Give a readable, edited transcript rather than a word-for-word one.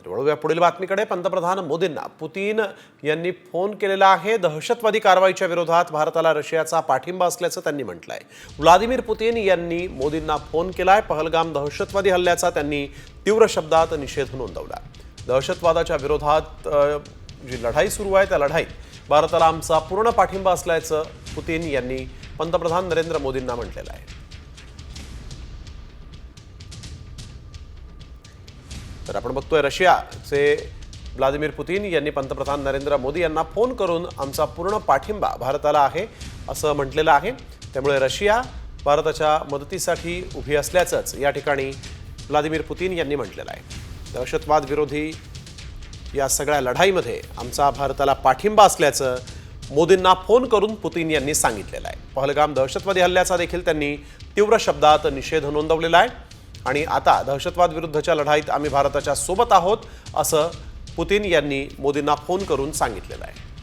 तर वळूया पुढील बातमीकडे। पंतप्रधान मोदींना पुतीन यांनी फोन केलेला आहे। दहशतवादी कारवाईच्या विरोधात भारताला रशियाचा पाठिंबा असल्याचं त्यांनी म्हटलंय। व्लादिमीर पुतीन यांनी मोदींना फोन केलाय। पहलगाम दहशतवादी हल्ल्याचा त्यांनी तीव्र शब्दात निषेध नोंदवला। दहशतवादाच्या विरोधात जी लढाई सुरू आहे त्या लढाईत भारताला आमचा पूर्ण पाठिंबा असल्याचं पुतीन यांनी पंतप्रधान नरेंद्र मोदींना म्हटलेलं आहे। तर आपण बघतोय रशियाचे व्लादिमीर पुतीन यांनी पंतप्रधान नरेंद्र मोदी यांना फोन करून आमचा पूर्ण पाठिंबा भारताला आहे असं म्हटलेलं आहे। त्यामुळे रशिया भारताच्या मदतीसाठी उभी असल्याचंच या ठिकाणी व्लादिमीर पुतीन यांनी म्हटलेलं आहे। दहशतवाद विरोधी या सगळ्या लढाईमध्ये आमचा भारताला पाठिंबा असल्याचं मोदींना फोन करून पुतीन यांनी सांगितलेलं आहे। पहलगाम दहशतवादी हल्ल्याचा देखील त्यांनी तीव्र शब्दात निषेध नोंदवलेला आहे आणि आता दहशतवाद विरुद्धच्या लढाईत आम्ही भारताच्या सोबत आहोत असं पुतीन यांनी मोदींना फोन करून सांगितलेलं आहे।